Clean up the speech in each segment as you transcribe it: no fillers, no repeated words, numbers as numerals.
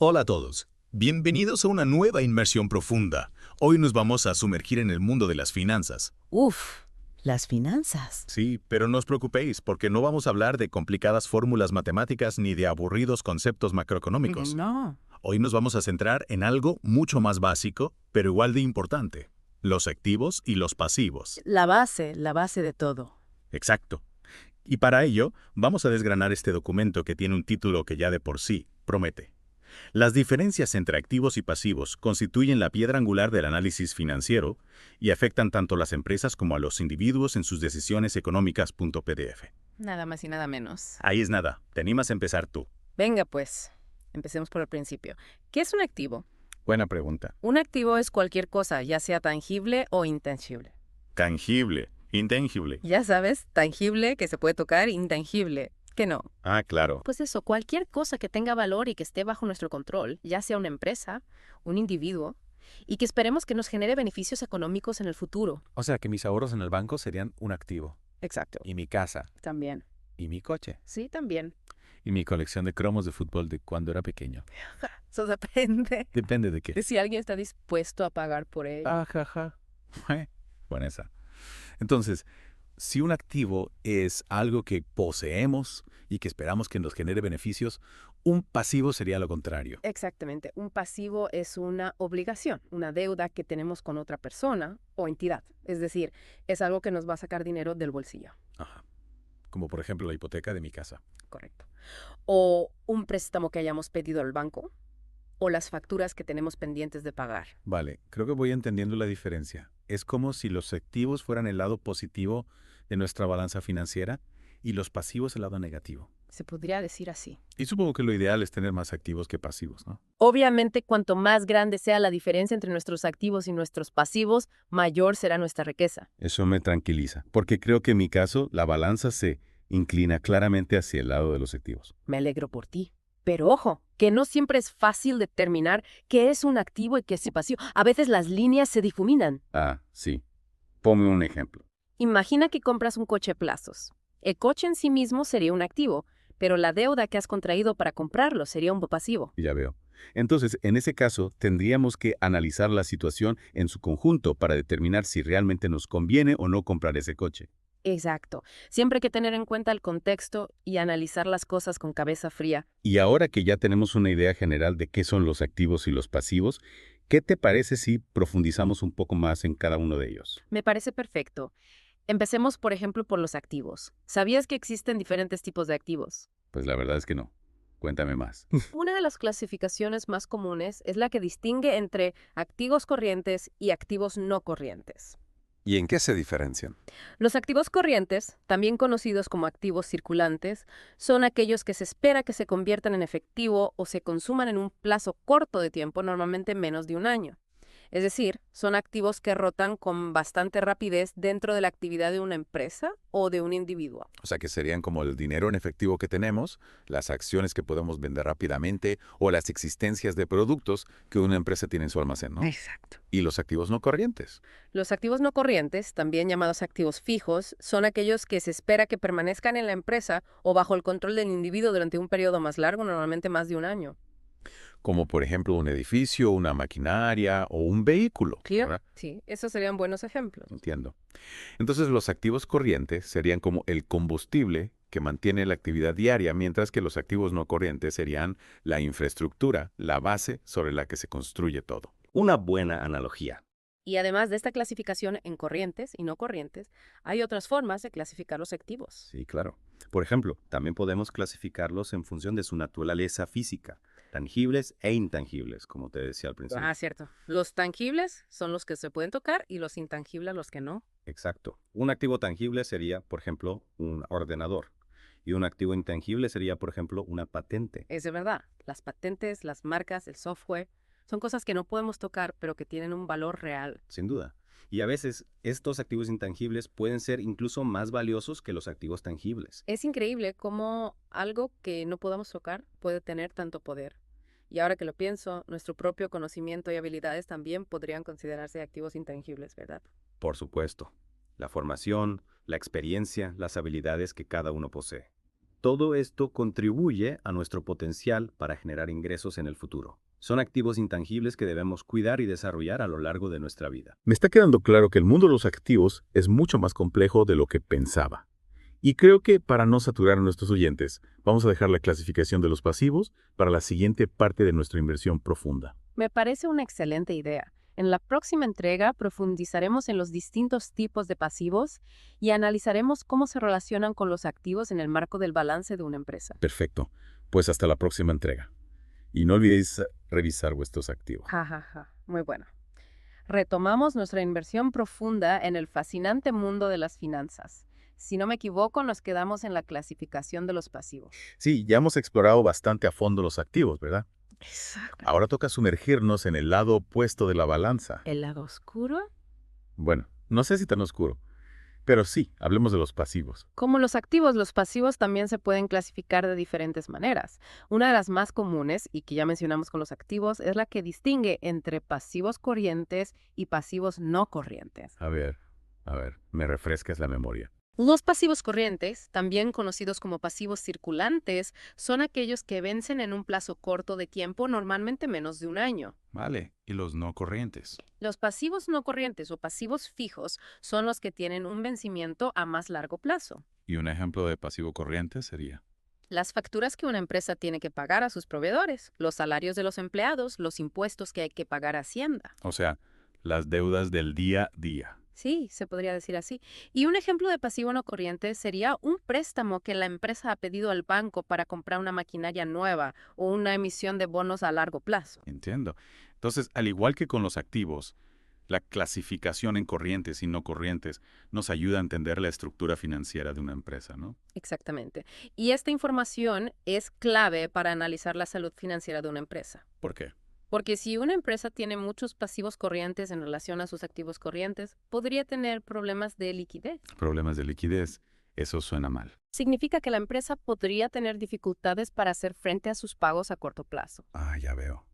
Hola a todos. Bienvenidos a una nueva inmersión profunda. Hoy nos vamos a sumergir en el mundo de las finanzas. Uf, las finanzas. Sí, pero no os preocupéis, porque no vamos a hablar de complicadas fórmulas matemáticas ni de aburridos conceptos macroeconómicos. No. Hoy nos vamos a centrar en algo mucho más básico, pero igual de importante: los activos y los pasivos. La base de todo. Exacto. Y para ello, vamos a desgranar este documento que tiene un título que ya de por sí promete. Las diferencias entre activos y pasivos constituyen la piedra angular del análisis financiero y afectan tanto a las empresas como a los individuos en sus decisiones económicas.pdf. Nada más y nada menos. Ahí es nada, te animas a empezar tú. Venga, pues, empecemos por el principio. ¿Qué es un activo? Buena pregunta. Un activo es cualquier cosa, ya sea tangible o intangible. Tangible, intangible. Ya sabes, tangible que se puede tocar, intangible que no. Ah, claro. Pues eso, cualquier cosa que tenga valor y que esté bajo nuestro control, ya sea una empresa, un individuo, y que esperemos que nos genere beneficios económicos en el futuro. O sea que mis ahorros en el banco serían un activo. Exacto. Y mi casa. También. Y mi coche. Sí, también. Y mi colección de cromos de fútbol de cuando era pequeño. Eso depende Depende de qué. de si alguien está dispuesto a pagar por ello. Ajaja. Buena esa. Entonces, si un activo es algo que poseemos y que esperamos que nos genere beneficios, un pasivo sería lo contrario. Exactamente. Un pasivo es una obligación, una deuda que tenemos con otra persona o entidad. Es decir, es algo que nos va a sacar dinero del bolsillo. Ajá. Como por ejemplo la hipoteca de mi casa. Correcto. O un préstamo que hayamos pedido al banco, o las facturas que tenemos pendientes de pagar. Vale, creo que voy entendiendo la diferencia. Es como si los activos fueran el lado positivo de nuestra balanza financiera y los pasivos el lado negativo. Se podría decir así. Y supongo que lo ideal es tener más activos que pasivos, ¿no? Obviamente, cuanto más grande sea la diferencia entre nuestros activos y nuestros pasivos, mayor será nuestra riqueza. Eso me tranquiliza, porque creo que en mi caso la balanza se inclina claramente hacia el lado de los activos. Me alegro por ti. Pero ojo, que no siempre es fácil determinar qué es un activo y qué es pasivo. A veces las líneas se difuminan. Ah, sí. Ponme un ejemplo. Imagina que compras un coche a plazos. El coche en sí mismo sería un activo, pero la deuda que has contraído para comprarlo sería un pasivo. Ya veo. Entonces, en ese caso, tendríamos que analizar la situación en su conjunto para determinar si realmente nos conviene o no comprar ese coche. Exacto. Siempre hay que tener en cuenta el contexto y analizar las cosas con cabeza fría. Y ahora que ya tenemos una idea general de qué son los activos y los pasivos, ¿qué te parece si profundizamos un poco más en cada uno de ellos? Me parece perfecto. Empecemos, por ejemplo, por los activos. ¿Sabías que existen diferentes tipos de activos? Pues la verdad es que no. Cuéntame más. Una de las clasificaciones más comunes es la que distingue entre activos corrientes y activos no corrientes. ¿Y en qué se diferencian? Los activos corrientes, también conocidos como activos circulantes, son aquellos que se espera que se conviertan en efectivo o se consuman en un plazo corto de tiempo, normalmente menos de un año. Es decir, son activos que rotan con bastante rapidez dentro de la actividad de una empresa o de un individuo. O sea, que serían como el dinero en efectivo que tenemos, las acciones que podemos vender rápidamente o las existencias de productos que una empresa tiene en su almacén, ¿no? Exacto. Y los activos no corrientes. Los activos no corrientes, también llamados activos fijos, son aquellos que se espera que permanezcan en la empresa o bajo el control del individuo durante un periodo más largo, normalmente más de un año. Como por ejemplo un edificio, una maquinaria o un vehículo, ¿verdad? Sí, esos serían buenos ejemplos. Entiendo. Entonces los activos corrientes serían como el combustible que mantiene la actividad diaria, mientras que los activos no corrientes serían la infraestructura, la base sobre la que se construye todo. Una buena analogía. Y además de esta clasificación en corrientes y no corrientes, hay otras formas de clasificar los activos. Sí, claro. Por ejemplo, también podemos clasificarlos en función de su naturaleza física, tangibles e intangibles, como te decía al principio. Ah, cierto. Los tangibles son los que se pueden tocar y los intangibles los que no. Exacto. Un activo tangible sería, por ejemplo, un ordenador. Y un activo intangible sería, por ejemplo, una patente. Es de verdad. Las patentes, las marcas, el software, son cosas que no podemos tocar, pero que tienen un valor real. Sin duda. Y a veces estos activos intangibles pueden ser incluso más valiosos que los activos tangibles. Es increíble cómo algo que no podamos tocar puede tener tanto poder. Y ahora que lo pienso, nuestro propio conocimiento y habilidades también podrían considerarse activos intangibles, ¿verdad? Por supuesto. La formación, la experiencia, las habilidades que cada uno posee. Todo esto contribuye a nuestro potencial para generar ingresos en el futuro. Son activos intangibles que debemos cuidar y desarrollar a lo largo de nuestra vida. Me está quedando claro que el mundo de los activos es mucho más complejo de lo que pensaba. Y creo que para no saturar a nuestros oyentes, vamos a dejar la clasificación de los pasivos para la siguiente parte de nuestra inversión profunda. Me parece una excelente idea. En la próxima entrega profundizaremos en los distintos tipos de pasivos y analizaremos cómo se relacionan con los activos en el marco del balance de una empresa. Perfecto. Pues hasta la próxima entrega. Y no olvidéis revisar vuestros activos. Ja, ja, ja. Muy bueno. Retomamos nuestra inversión profunda en el fascinante mundo de las finanzas. Si no me equivoco, nos quedamos en la clasificación de los pasivos. Sí, ya hemos explorado bastante a fondo los activos, ¿verdad? Exacto. Ahora toca sumergirnos en el lado opuesto de la balanza. ¿El lado oscuro? Bueno, no sé si tan oscuro, pero sí, hablemos de los pasivos. Como los activos, los pasivos también se pueden clasificar de diferentes maneras. Una de las más comunes, y que ya mencionamos con los activos, es la que distingue entre pasivos corrientes y pasivos no corrientes. A ver, me refrescas la memoria. Los pasivos corrientes, también conocidos como pasivos circulantes, son aquellos que vencen en un plazo corto de tiempo, normalmente menos de un año. Vale, ¿y los no corrientes? Los pasivos no corrientes o pasivos fijos son los que tienen un vencimiento a más largo plazo. Y un ejemplo de pasivo corriente sería. Las facturas que una empresa tiene que pagar a sus proveedores, los salarios de los empleados, los impuestos que hay que pagar a Hacienda. O sea, las deudas del día a día. Sí, se podría decir así. Y un ejemplo de pasivo no corriente sería un préstamo que la empresa ha pedido al banco para comprar una maquinaria nueva o una emisión de bonos a largo plazo. Entiendo. Entonces, al igual que con los activos, la clasificación en corrientes y no corrientes nos ayuda a entender la estructura financiera de una empresa, ¿no? Exactamente. Y esta información es clave para analizar la salud financiera de una empresa. ¿Por qué? Porque si una empresa tiene muchos pasivos corrientes en relación a sus activos corrientes, podría tener problemas de liquidez. Problemas de liquidez. Eso suena mal. Significa que la empresa podría tener dificultades para hacer frente a sus pagos a corto plazo. Ah, ya veo.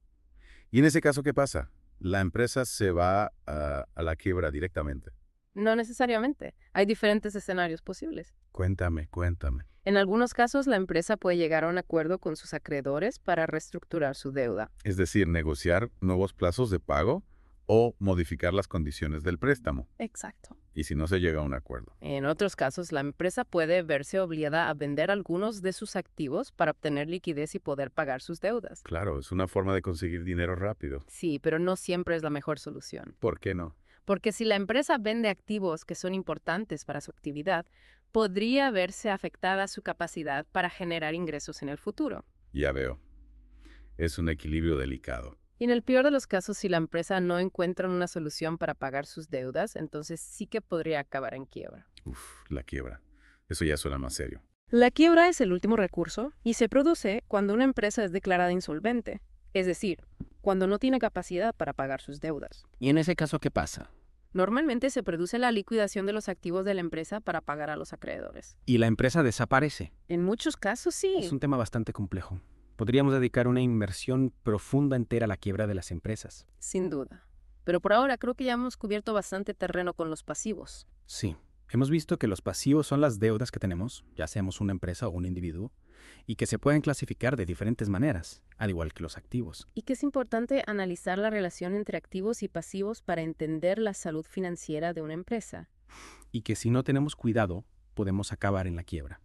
¿Y en ese caso qué pasa? La empresa se va a la quiebra directamente. No necesariamente. Hay diferentes escenarios posibles. Cuéntame. En algunos casos, la empresa puede llegar a un acuerdo con sus acreedores para reestructurar su deuda. Es decir, negociar nuevos plazos de pago o modificar las condiciones del préstamo. Exacto. Y si no se llega a un acuerdo. En otros casos, la empresa puede verse obligada a vender algunos de sus activos para obtener liquidez y poder pagar sus deudas. Claro, es una forma de conseguir dinero rápido. Sí, pero no siempre es la mejor solución. ¿Por qué no? Porque si la empresa vende activos que son importantes para su actividad, podría verse afectada su capacidad para generar ingresos en el futuro. Ya veo. Es un equilibrio delicado. Y en el peor de los casos, si la empresa no encuentra una solución para pagar sus deudas, entonces sí que podría acabar en quiebra. La quiebra. Eso ya suena más serio. La quiebra es el último recurso y se produce cuando una empresa es declarada insolvente, es decir, cuando no tiene capacidad para pagar sus deudas. ¿Y en ese caso qué pasa? Normalmente se produce la liquidación de los activos de la empresa para pagar a los acreedores. Y la empresa desaparece. En muchos casos sí. Es un tema bastante complejo. Podríamos dedicar una inversión profunda entera a la quiebra de las empresas. Sin duda. Pero por ahora creo que ya hemos cubierto bastante terreno con los pasivos. Sí. Hemos visto que los pasivos son las deudas que tenemos, ya seamos una empresa o un individuo, y que se pueden clasificar de diferentes maneras, al igual que los activos. Y que es importante analizar la relación entre activos y pasivos para entender la salud financiera de una empresa. Y que si no tenemos cuidado, podemos acabar en la quiebra.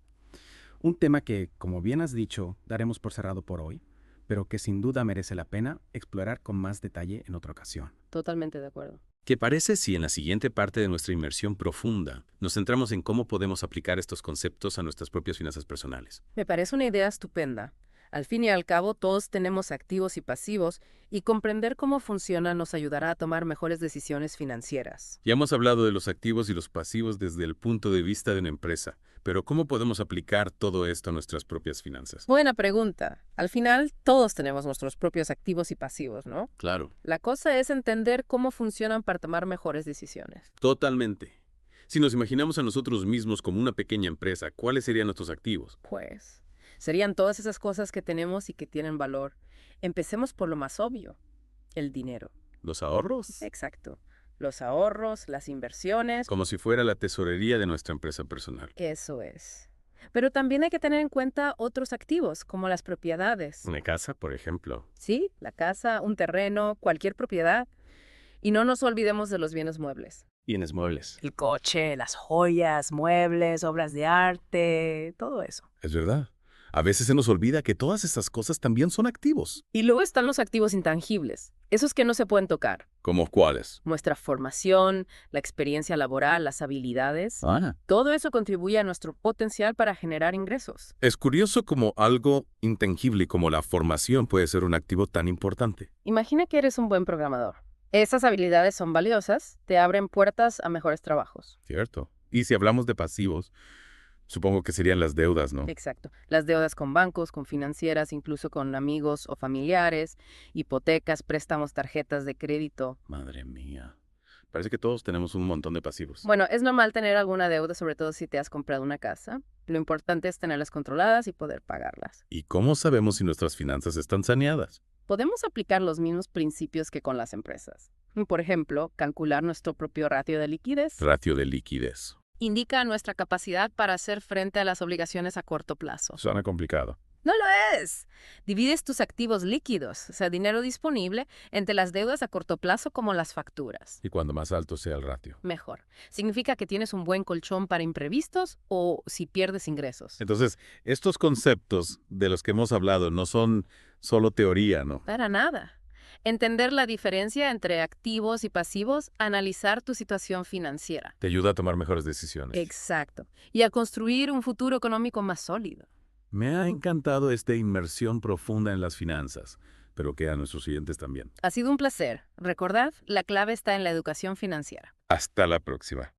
Un tema que, como bien has dicho, daremos por cerrado por hoy, pero que sin duda merece la pena explorar con más detalle en otra ocasión. Totalmente de acuerdo. ¿Qué parece si en la siguiente parte de nuestra inmersión profunda nos centramos en cómo podemos aplicar estos conceptos a nuestras propias finanzas personales? Me parece una idea estupenda. Al fin y al cabo, todos tenemos activos y pasivos, y comprender cómo funcionan nos ayudará a tomar mejores decisiones financieras. Ya hemos hablado de los activos y los pasivos desde el punto de vista de una empresa, pero ¿cómo podemos aplicar todo esto a nuestras propias finanzas? Buena pregunta. Al final, todos tenemos nuestros propios activos y pasivos, ¿no? Claro, La cosa es entender cómo funcionan para tomar mejores decisiones. totalmente. Si nos imaginamos a nosotros mismos como una pequeña empresa, ¿cuáles serían nuestros activos? Pues, serían todas esas cosas que tenemos y que tienen valor. Empecemos por lo más obvio, el dinero. ¿Los ahorros? Exacto. Los ahorros, las inversiones. Como si fuera la tesorería de nuestra empresa personal. Eso es. Pero también hay que tener en cuenta otros activos, como las propiedades. Una casa, por ejemplo. Sí, la casa, un terreno, cualquier propiedad. Y no nos olvidemos de los bienes muebles. Bienes muebles. El coche, las joyas, muebles, obras de arte, todo eso. Es verdad. A veces se nos olvida que todas estas cosas también son activos. Y luego están los activos intangibles, esos que no se pueden tocar. ¿Cómo cuáles? Nuestra formación, la experiencia laboral, las habilidades. Todo eso contribuye a nuestro potencial para generar ingresos. Es curioso cómo algo intangible como la formación puede ser un activo tan importante. Imagina que eres un buen programador. Esas habilidades son valiosas, te abren puertas a mejores trabajos. Cierto. Y si hablamos de pasivos, supongo que serían las deudas, ¿no? Exacto. Las deudas con bancos, con financieras, incluso con amigos o familiares, hipotecas, préstamos, tarjetas de crédito. Madre mía. Parece que todos tenemos un montón de pasivos. Bueno, es normal tener alguna deuda, sobre todo si te has comprado una casa. Lo importante es tenerlas controladas y poder pagarlas. ¿Y cómo sabemos si nuestras finanzas están saneadas? Podemos aplicar los mismos principios que con las empresas. Por ejemplo, calcular nuestro propio ratio de liquidez. Ratio de liquidez. Indica nuestra capacidad para hacer frente a las obligaciones a corto plazo. Suena complicado. No lo es. Divides tus activos líquidos, o sea, dinero disponible, entre las deudas a corto plazo como las facturas. Y cuando más alto sea el ratio. Mejor. Significa que tienes un buen colchón para imprevistos o si pierdes ingresos. Entonces, estos conceptos de los que hemos hablado no son solo teoría, ¿no? Para nada. Entender la diferencia entre activos y pasivos, analizar tu situación financiera. Te ayuda a tomar mejores decisiones. Exacto. Y a construir un futuro económico más sólido. Me ha encantado esta inmersión profunda en las finanzas, pero que a nuestros siguientes también. Ha sido un placer. Recordad, la clave está en la educación financiera. Hasta la próxima.